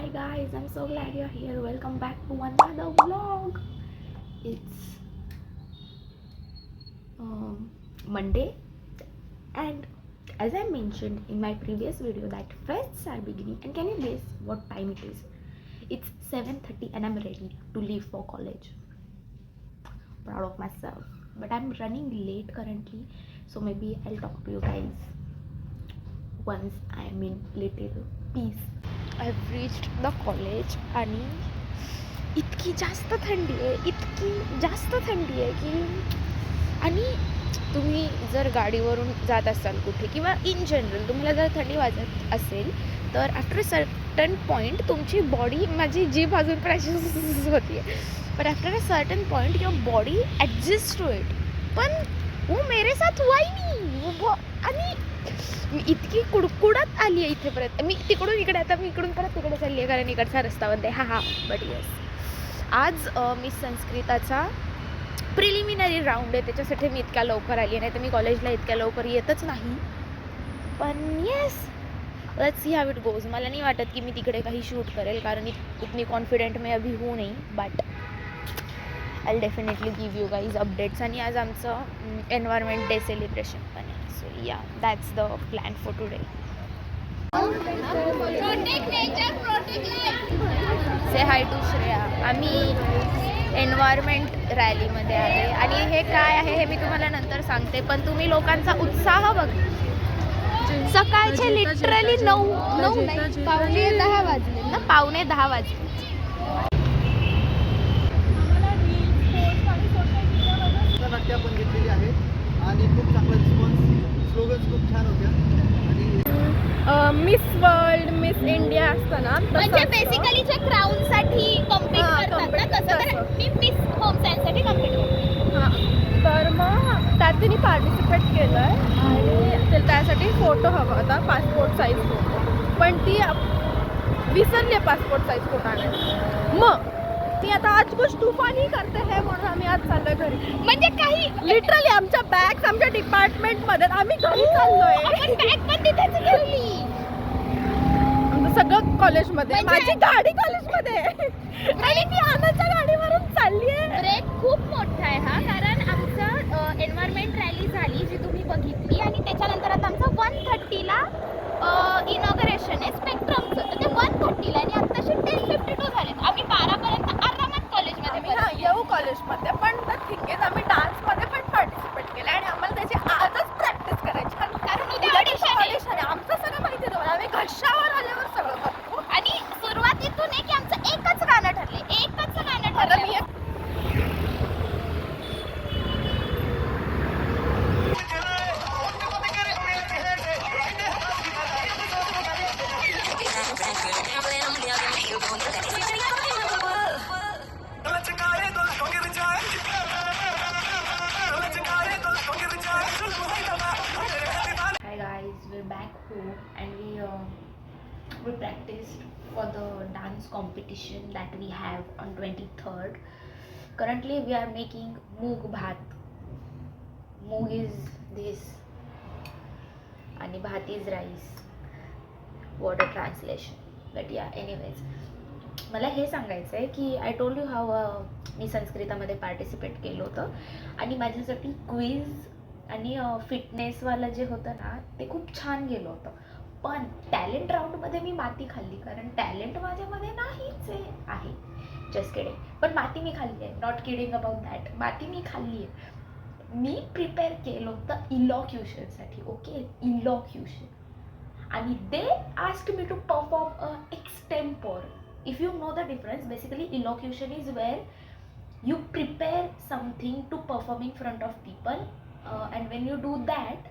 Hi guys, I'm so glad you're here. Welcome back to another vlog. It's Monday, and as I mentioned in my previous video that fests are beginning. And can you guess what time it is? It's 7:30 and I'm ready to leave for college. Proud of myself, but I'm running late currently, so maybe I'll talk to you guys once I'm in little peace. I've reached the college आणि इतकी जास्त थंडी आहे, इतकी जास्त थंडी आहे की, आणि तुम्ही जर गाडीवरून जात असाल कुठे किंवा इन जनरल तुम्हाला जर थंडी वाजत असेल तर आफ्टर अ सर्टन पॉईंट तुमची बॉडी, माझी जीभ अजून पण अशी होती आहे, पण after a certain point your body adjust to it. पण वो मेरे साथ हुआ ही नहीं. आणि मी इतकी कुडकुडत आली आहे इथेपर्यंत. मी तिकडून इकडे, आता मी इकडून परत तिकडे चालली आहे कारण इकडचा रस्ता बंद आहे. हा बट येस, आज मी संस्कृताचा प्रिलिमिनरी राऊंड आहे, त्याच्यासाठी मी इतक्या लवकर आली आहे. नाही तर मी कॉलेजला इतक्या लवकर येतच नाही. पण yes, let's see how it goes. मला नाही वाटत की मी तिकडे काही शूट करेल कारण इतनी कॉन्फिडेंट मी अभी हूँ नाही, but I will definitely give you guys updates. आणि आज आमचं एन्व्हायरमेंट डे सेलिब्रेशन पण आहे. So yeah, that's the plan for today. Say hi to Shreya. आम्ही एन्व्हायरमेंट रॅलीमध्ये आहे आणि हे काय आहे हे मी तुम्हाला नंतर सांगते, पण तुम्ही लोकांचा उत्साह बघ. सकाळचे लिटरली 9 नाही, 9:45 वाजले ना, 9:45 वाजले. पण घेतलेली आहे आणि खूप चांगला रिस्पॉन्स, स्लोगन्स खूप छान होत्या. आणि मिस वर्ल्ड, मिस इंडिया असतं ना, म्हणजे बेसिकली जे क्राऊन साठी कम्पीट करतात ना, तसं तर मी मिस होम सायन्ससाठी कम्पीट करते. हां, तर मग त्यात तिने पार्टिसिपेट केलं आहे आणि त्यासाठी फोटो हवा होता, पासपोर्ट साईज फोटो, पण ती विसरली आहे पासपोर्ट साईज फोटो आणायला. मग ती आता आज कुछ तुफानी करते है म्हणून आम्ही आज चाललोय घरी. म्हणजे काही लिटरली आमच्या बॅग्स आमच्या डिपार्टमेंटमध्ये, आम्ही घरी चाललोय. आपण बॅग पण तिथेच ठेवली. सगळं कॉलेजमध्ये, म्हणजे माझी गाडी कॉलेजमध्ये आणि मी आनंदच्या गाडीवरून चालली आहे. ब्रेक खूप मोठा आहे हा, कारण आमचं एन्व्हायरमेंट रॅली झाली जी तुम्ही बघितली, आणि त्याच्यानंतर आता आमचं 1:30ला इनॉग्रेशन आहे स्पेक्ट्रमचं. तर ते 1:30ला आणि आत्ताशी 10:52 झाले. आम्ही 12पर्यंत आरामात कॉलेजमध्ये येऊ कॉलेजमध्ये, पण ठीक आहे, आम्ही डान्समध्ये पण पार्टिसिपेट केलं आणि आम्हाला त्याची आजच प्रॅक्टिस करायची कारण उद्या ऑडिशन आहे. आमचं सगळं माहिती आहे तुम्हाला, आम्ही घशावर आल्यावर सगळं करतो. आणि सुरुवातीतून आहे की आमचं एकच गाणं ठरले, एकच गाणं ठरलं. Hi guys, we're back home and we practiced for the dance competition that we have on 23rd. Currently we are making moog bhat. Moog is this and bhat is rice. What a translation. But yeah, anyways, मला हे सांगायचं आहे की I told you how मी संस्कृतामध्ये participate केलं होतं आणि माझ्यासाठी क्विज आणि फिटनेसवालं जे होतं ना ते खूप छान गेलं होतं. पण टॅलेंट राऊंडमध्ये मी माती खाल्ली, कारण टॅलेंट माझ्यामध्ये नाहीच आहे. Just kidding. पण माती मी खाल्ली आहे, नॉट किडिंग अबाउट दॅट. माती मी खाल्ली आहे. मी प्रिपेअर केलं होतं इलॉक्युशनसाठी. Okay, elocution. आणि they asked me to perform a extempore. If you know the difference, basically elocution is where you prepare something to perform in front of people, and when you do that,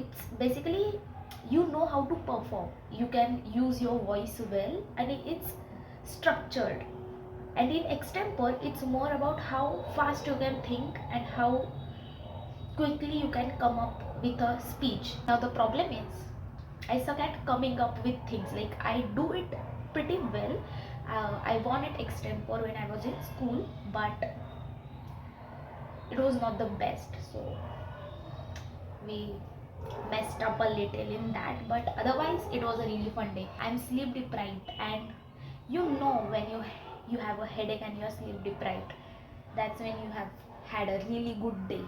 it's basically you know how to perform. You can use your voice well and it's structured. And in extempore, it's more about how fast you can think and how quickly you can come up with a speech. Now the problem is I suck at coming up with things. Like I do it pretty well. I won at extempore when I was in school, but it was not the best, so we messed up a little in that. But otherwise it was a really fun day. I'm sleep deprived and when you have a headache and you are sleep deprived, that's when you have had a really good day.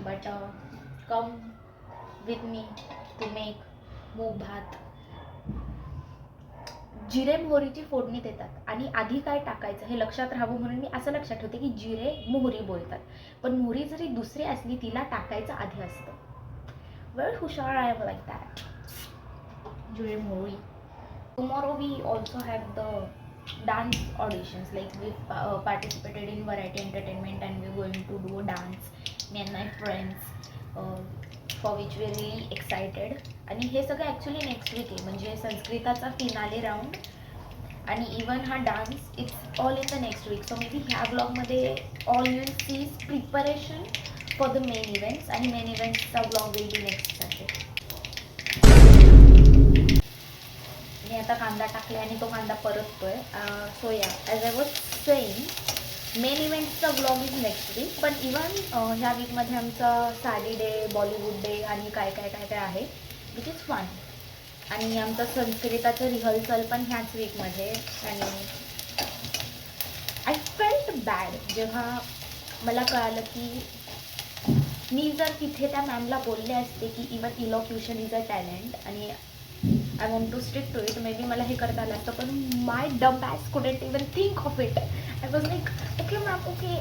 But come with me to make मूग भात. जिरे मोहरीची फोडणी देतात आणि आधी काय टाकायचं हे लक्षात राहावं म्हणून मी असं लक्षात ठेवते की जिरे मोहरी बोलतात, पण मोहरी जरी दुसरी असली तिला टाकायचं आधी असतं. वेल हुशार आय एम लाईक दॅट. जिरे मोहरी. Tomorrow we also have the dance auditions, like we participated in variety entertainment and we're going to do a dance, me and my friends, for which we're really excited. आणि हे सगळं actually next week आहे, म्हणजे संस्कृताचा finale round आणि even हा dance it's all in the next week. So maybe ह्या ब्लॉगमध्ये all you will see is preparation for the main events आणि मेन इव्हेंट्सचा blog will be next Sunday. मी आता कांदा टाकले आणि तो कांदा परततोय. So yeah as I was saying, main इव्हेंट्सचा ब्लॉग इज नेक्स्ट वीक, पण इवन ह्या वीकमध्ये आमचा साडी डे, बॉलिवूड डे आणि काय काय काय काय आहे विच इज फन. आणि आमचं संस्कृताचं रिहर्सल पण ह्याच वीकमध्ये. आणि आय फेल्ट बॅड जेव्हा मला कळालं की मी जर तिथे त्या मॅमला बोलले असते की even elocution is a talent आणि I want to stick to it, maybe मला हे करता आलं असतं, पण my dumb ass couldn't even think of it. I was like okay ma'am, okay.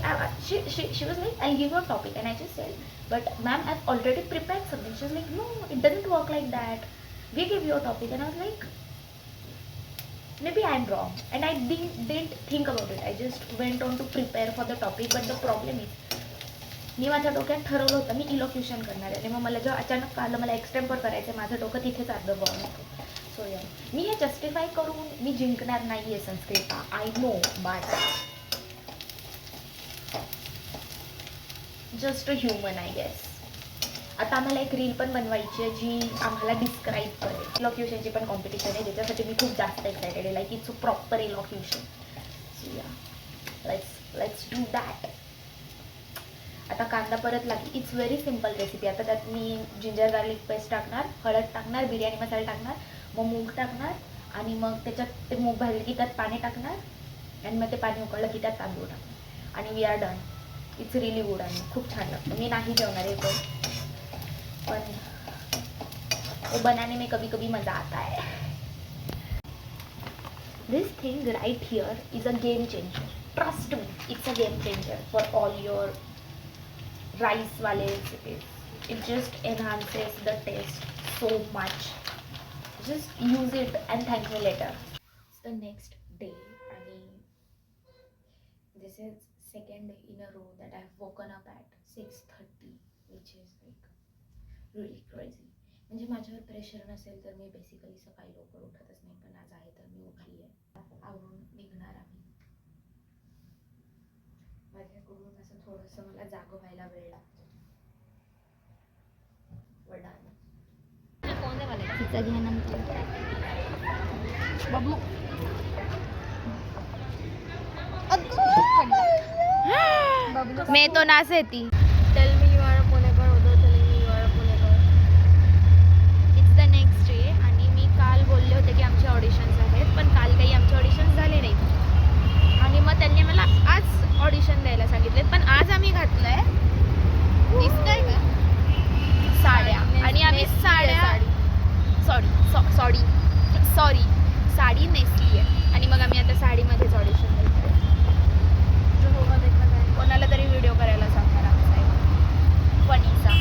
She was like I give your topic and I just said, but ma'am, I've already prepared something. She was like, no, it doesn't work like that. We give you a topic. And I was like, maybe I'm wrong. And I didn't think about it. I just went on to prepare for the topic. But the problem is, मी माझ्या डोक्यात ठरवलं होतं मी इलोक्युशन करणार आहे आणि मग मला जेव्हा अचानक कळलं मला एक्सटेम्पर करायचं आहे, माझं डोकं तिथेच अर्धं बॉल होतं. सो या मी हे जस्टिफाय करून मी जिंकणार नाही आहे Sanskruta, I know, but just a human I guess. आता आम्हाला एक रील पण बनवायची आहे जी आम्हाला डिस्क्राईब करेल. इलॉक्युशनची पण कॉम्पिटिशन आहे ज्याच्यासाठी मी खूप जास्त एक्सायटेड आहे, like it's a proper elocution. So yeah let's do that. आता कांदा परतला की इट्स व्हेरी सिम्पल रेसिपी. आता त्यात मी जिंजर गार्लिक पेस्ट टाकणार, हळद टाकणार, बिर्याणी मसाला टाकणार, मग मूग टाकणार आणि मग त्याच्यात ते मूग भाजले की त्यात पाणी टाकणार आणि मग ते पाणी उकळलं की त्यात तांदूळ टाकणार आणि we are done. It's really good आणि खूप छान लागतं. मी नाही जेवणार आहे पण वो बनाने में कभी कभी मज़ा आता है. This thing right here is a game changer. Trust me, it's a game changer for all your rice वाले recipes. It just enhances the taste so much. Just use it and thank me later. It's the next day आणि this is second day in a row that I've woken up at 6:30, which is like really crazy. म्हणजे माझ्यावर pressure नसेल तर मी basically सकाळी लवकर उठतच नाही, पण आज आहे तर मी उठली आहे. आवरून निघणार आम्ही. माझ्याकडून असं थोडंसं मला जागं व्हायला वेळ लागतो. वडाने तिचा घ्यानंतर बाबू मैं तो ना सहती. Tell me you are a Punekar होतं, tell me you are a Punekar. It's the next day आणि मी काल बोलले होते की आमचे ऑडिशन्स आहेत, पण काल काही आमचे ऑडिशन्स झाले नाहीत आणि मग त्यांनी मला आज ऑडिशन द्यायला सांगितले. पण आज आम्ही घातलंय, दिसतंय का, साड्या. आणि आम्ही साड्या साडी नेसली आहे आणि मग आम्ही आता साडीमध्येच ऑडिशन देतोय. कोणाला तरी व्हिडिओ करायला सांगणार आमचा एक फनीचा.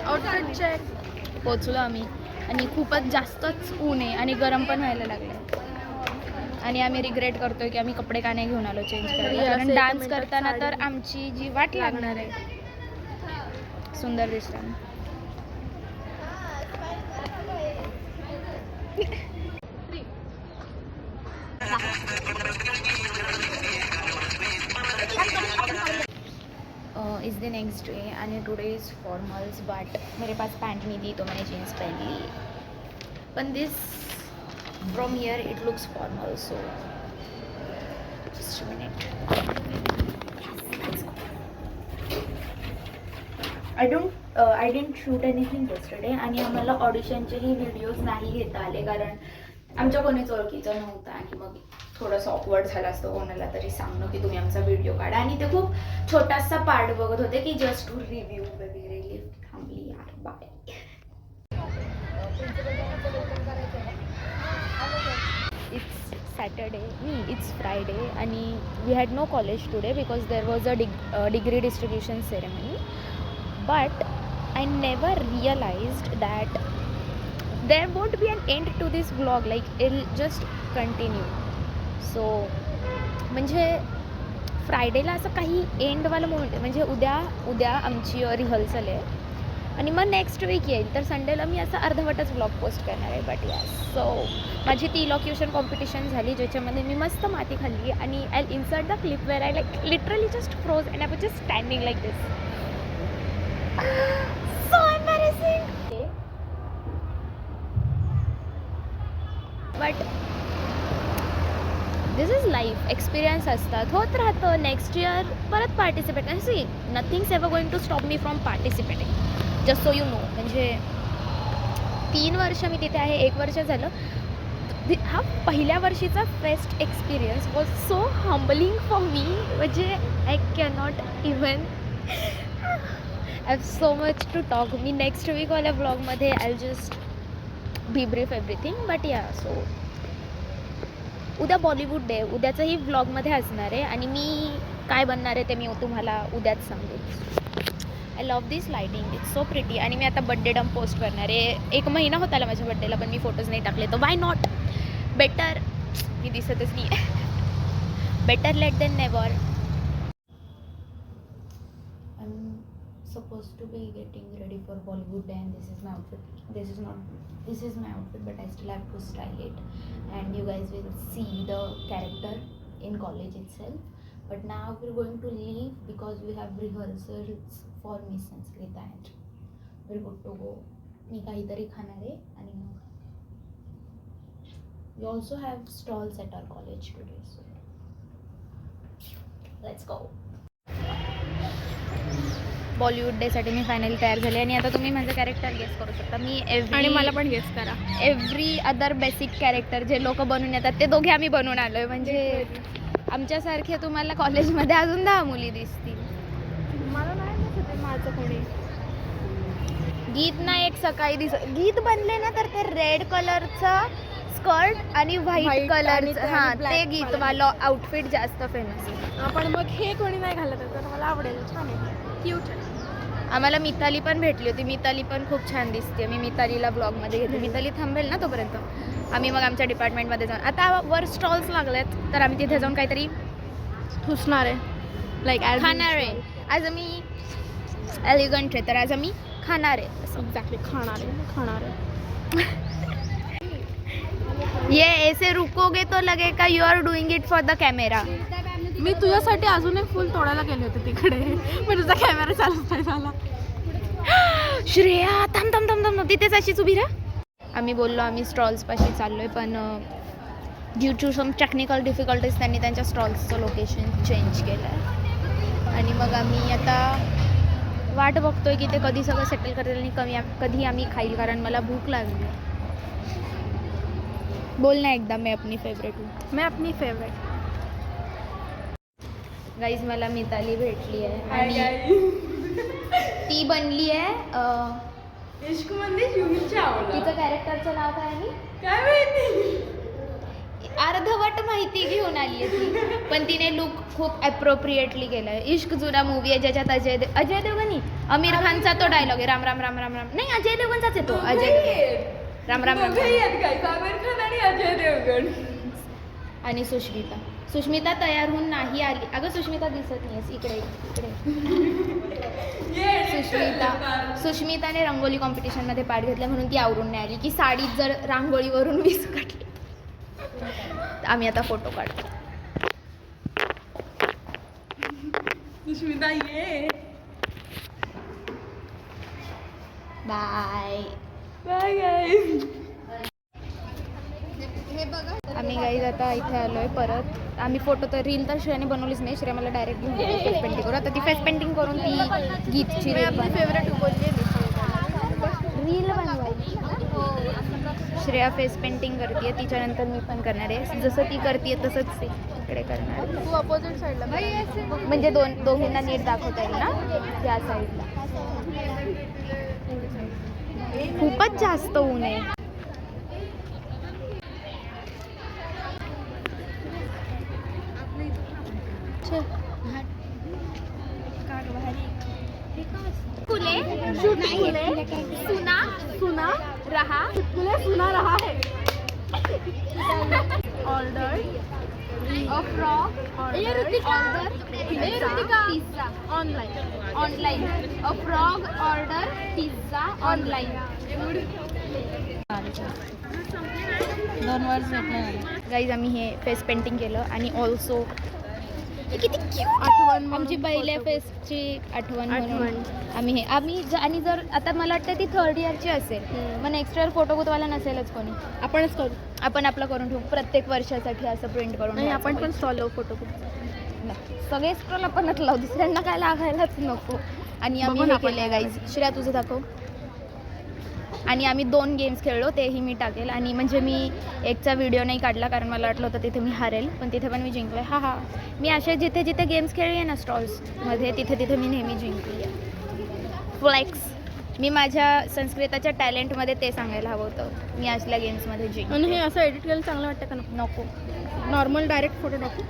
Outfit check. पोचलो आम्ही आणि खूपच जास्तच ऊन आहे आणि गरम पण व्हायला लागले आणि आम्ही रिग्रेट करतोय की आम्ही कपडे का नाही घेऊन आलो चेंज करायला, कारण डान्स करताना तर आमची जी वाट लागणार आहे. सुंदर दिसतं. Is the next day and today is formals, but मेरे पास पैंट नहीं थी तो मैंने जीन्स पहन ली. पण this from here it looks formal, so just a minute. I don't I didn't shoot anything yesterday आणि आम्हाला ऑडिशनचेही व्हिडिओज नाही घेता आले कारण आमच्या कोणीच ओळखीचं नव्हतं आणि मग थोडंसं ऑकवर्ड झालं असतं कोणाला तरी सांगणं की तुम्ही आमचा व्हिडिओ काढा आणि ते खूप छोटासा पार्ट बघत होते की जस्ट टू रिव्ह्यू वगैरे लिफ्ट थांबली यार bye. It's Saturday it's Friday आणि we had no college today because there was a degree distribution ceremony but I never realized that there won't be an end to this vlog, like it'll just continue. So म्हणजे फ्रायडेला असं काही एंडवालं moment म्हणजे उद्या आमची rehearsal आहे आणि मग next weak येईल तर संडेला मी असं अर्धवटच व्लॉग पोस्ट करणार आहे. बट यस सो माझी ती इलॉक्युशन कॉम्पिटिशन झाली ज्याच्यामध्ये मी मस्त माती खाल्ली आणि I insert the clip where I like literally just froze and I was just standing like this. So embarrassing. But this is life. Experience असतात होत राहतं. नेक्स्ट इयर परत participate see nothing's ever going to stop me from participating just so you know. म्हणजे 3 वर्ष मी तिथे आहे 1 वर्ष झालं. हा पहिल्या वर्षीचा fest experience was so humbling for me म्हणजे I cannot even I have so much to talk. मी नेक्स्ट वीकवाल्या ब्लॉगमध्ये I just be brief everything. But yeah so उद्या बॉलिवूड डे उद्याचंही व्लॉगमध्ये असणार आहे आणि मी काय बनणार आहे ते मी तुम्हाला उद्याच सांगेन. I love this lighting it's so pretty. आणि मी आता बड्डे डंप पोस्ट करणार आहे. 1 महिना होत आला माझ्या बड्डेला पण मी फोटोज नाही टाकले तर वाय नॉट. बेटर मी दिसतच नाही better late than never. Supposed to be getting ready for Bollywood day and this is my outfit. This is my outfit but I still have to style it and you guys will see the character in college itself. But now we're going to leave because we have rehearsals for Miss Sanskrita and we're good to go. मी काहीतरी खाणार आहे आणि we also have stalls at our college today so let's go. Bollywood डेसाठी मी finally तयार झाले आणि आता तुम्ही माझं कॅरेक्टर गेस करू शकता. मी आणि मला पण गेस करा. एव्हरी अदर बेसिक कॅरेक्टर जे लोक बनवून येतात ते दोघे आम्ही बनवून आलो आहे. म्हणजे आमच्यासारखे तुम्हाला कॉलेजमध्ये अजून 10 मुली दिसतील. मला नाही दिसत आहे माझं कोणी. गीत ना एक सकाळी गीत बनले ना तर ते रेड कलरचं स्कर्ट आणि व्हाईट कलरचं हां ते गीतवालं आउटफिट जास्त फेमस आहे. पण मग हे कोणी नाही घालत आहे तर मला आवडेल. छान आहे क्यूट आहे. आम्हाला मिताली पण भेटली होती. मिताली पण खूप छान दिसते. मी मितालीला ब्लॉगमध्ये घेतली. मिताली थांबेल ना तोपर्यंत आम्ही मग आमच्या डिपार्टमेंटमध्ये जाऊन आता वर स्टॉल्स लागलेत तर आम्ही तिथे जाऊन काहीतरी ठुसणार आहे लाईक खाणार आहे. आज आम्ही एलिगंट आहे तर आज आम्ही खाणार आहे. एक्झॅक्टली खाणार आहे. ये ऐसे रुकोगे तो लगेगा you are doing it for the camera. मी तुझ्यासाठी अजून एक फुल तोडायला गेले होते तिकडे पण तुझा कॅमेरा चालूच नाही झाला. श्रेया थांब थांब थांब थांब तिथेच अशीच उभी राहा. आम्ही बोललो आम्ही स्टॉल्सपाशी चाललो आहे पण due to some technical difficulties त्यांनी त्यांच्या स्टॉल्सचं लोकेशन चेंज केलं आहे आणि मग आम्ही आता वाट बघतोय की ते कधी सगळं सेटल करतील आणि कधी आम्ही खाईल कारण मला भूक लागली. बोल ना एकदा मैं अपनी फेवरेट गाईज मला मिताली भेटली आहे आणि ती बनली आहे तिचं कॅरेक्टरचं नाव काय आहे काय माहिती अर्धवट माहिती घेऊन आली आहे ती पण तिने लुक खूप ॲप्रोप्रिएटली केला आहे. इश्क जुना मूवी आहे ज्याच्यात अजय देवगन आमिर खानचा तो डायलॉग आहे राम राम राम राम राम नाही अजय देवगनचाच आहे तो अजय राम राम राम आमिर खान आणि अजय देवगन आणि सुष्मिता तयार होऊन नाही आली. अगं सुष्मिता दिसत नाही इकडे सुष्मिताने रंगोली कॉम्पिटिशनमध्ये पार्ट घेतला म्हणून ती आवरून नाही आली की साडीत जर रांगोळीवरून विस्कटली. आम्ही आता फोटो काढतो. सुष्मिता ये बाय बाय गाईज. आम्ही गाईज गाईज आता इथे आलो आहे परत. आम्ही फोटो तर रील तर श्रेयाने बनवलीच नाही. श्रेया मला डायरेक्ट घेऊन गेली फेस पेंटिंग करू. आता ती फेस पेंटिंग करून ती गीतची रील फेवरेट बोलली रील बनवायची. श्रेया फेस पेंटिंग करते, तिच्यानंतर मी पण करणार आहे. जसं ती करते तसंच ते इकडे करणार आहे. तू अपोजिट साईडला म्हणजे दोघींना नीट दाखवता येईल ना त्या साईडला. खूपच जास्त ऊन आहे. फुले सुना सुना रहा तुला सुना रहा है. Order a frock order pizza online a frog order pizza online. 2 वर्ष गाईज आम्ही हे फेस पेंटिंग केलं आणि ऑल्सो किती क्यूट आठवण म्हणून आमची पहिल्या photo. फेसची आठवण म्हणून आम्ही आणि जर आता मला वाटतं ती 3rd इयरची असेल मग नेक्स्ट इयर फोटो गुतवायला नसेलच कोणी. आपणच करू. आपण आपलं करून ठेवू प्रत्येक वर्षासाठी असं प्रिंट करून नाही ठेवायचं. आपण पण स्टॉल लावू फोटो. सगळे स्क्रॉल आपणच लावू, दुसऱ्यांना काय लागायलाच नको. आणि आम्ही बघू हे ना आपण केलंय गाईज. श्रेया तुझं दाखव. आणि आम्ही 2 गेम्स खेळलो, तेही मी टाकेल. आणि म्हणजे मी एकचा व्हिडिओ नाही काढला कारण मला वाटलं होतं तिथे मी हारेल, पण तिथे पण मी जिंकले. हा मी असे जिथे जिथे गेम्स खेळली आहे ना स्टॉल्समध्ये तिथे मी नेहमी जिंकली आहे. फ्लेक्स. मी माझ्या संस्कृताच्या टॅलेंटमध्ये ते सांगायला हवं होतं. मी असल्या गेम्समध्ये आणि जिंकले. हे असं एडिट केलं चांगलं वाटतं का नको. नॉर्मल डायरेक्ट फोटो टाकू.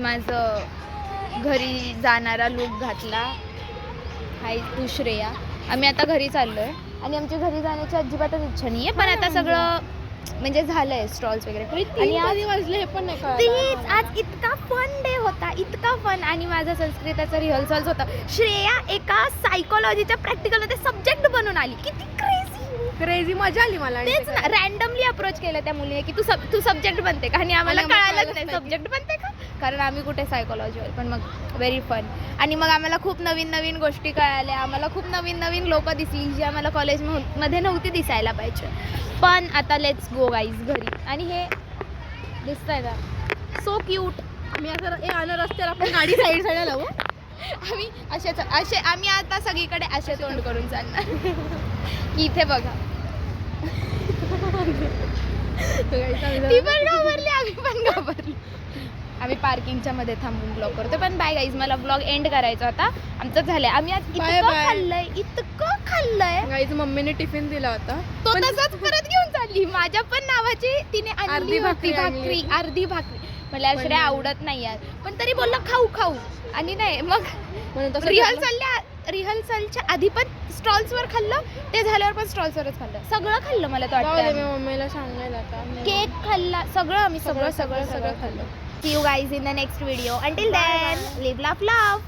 माझं घरी जाणारा लूक घातला. हाय तू श्रेया. आम्ही आता घरी चाललो आहे आणि आमच्या घरी जाण्याची अजिबातच इच्छा नाही आहे, पण आता सगळं म्हणजे झालं आहे स्टॉल्स वगैरे. आणि आज वाजले हे पण नाही तेच आज इतका फन डे होता, इतका फन. आणि माझा संस्कृताचा रिहर्सल्स होता. श्रेया एका सायकोलॉजीच्या प्रॅक्टिकलमध्ये सब्जेक्ट बनून आली. किती क्रेझी मजा आली मला. तेच ना, रॅन्डमली अप्रोच केलं त्या मुलीने की तू सब्जेक्ट बनते का. आणि आम्हाला कळालंच नाही सब्जेक्ट बनते का, कारण आम्ही कुठे सायकोलॉजीवर. पण मग व्हेरी फन. आणि मग आम्हाला खूप नवीन नवीन गोष्टी कळाल्या. आम्हाला खूप नवीन नवीन लोकं दिसली जी आम्हाला कॉलेजमध्ये नव्हती दिसायला पाहिजे. पण आता लेट्स गो गाईज घरी. आणि हे दिसतंय का सो क्यूट. मी आता रस्त्यावर आपण गाडी साईड लावू. आम्ही असे आम्ही आता सगळीकडे असे तोंड करून चालणार की इथे बघा. ती पण घाबरली, आम्ही पण घाबरली. आम्ही पार्किंगच्या मध्ये थांबून ब्लॉग करतो. पण बाय गाईज, मला ब्लॉग एंड करायचा होता. आमचं झालंय. आम्ही आज इतकं खाल्लंय. गाईज मम्मीने टिफिन दिला होता तो तसाच परत घेऊन चालली. माझ्या पण नावाची तिने आणली होती भाकरी, अर्धी भाकरी. मला श्रेया आवडत नाही यार, पण तरी बोललं खाऊ. आणि नाही मग रिहर्सलच्या आधी पण स्टॉल्सवर खाल्लं, ते झाल्यावर पण स्टॉल्सवरच खाल्लं. सगळं खाल्लं मला तर वाटतं. मम्मीला सांगायला केक खाल्ला, सगळं आम्ही सगळं खाल्लं. See you guys in the next video. Until then, live, laugh, love.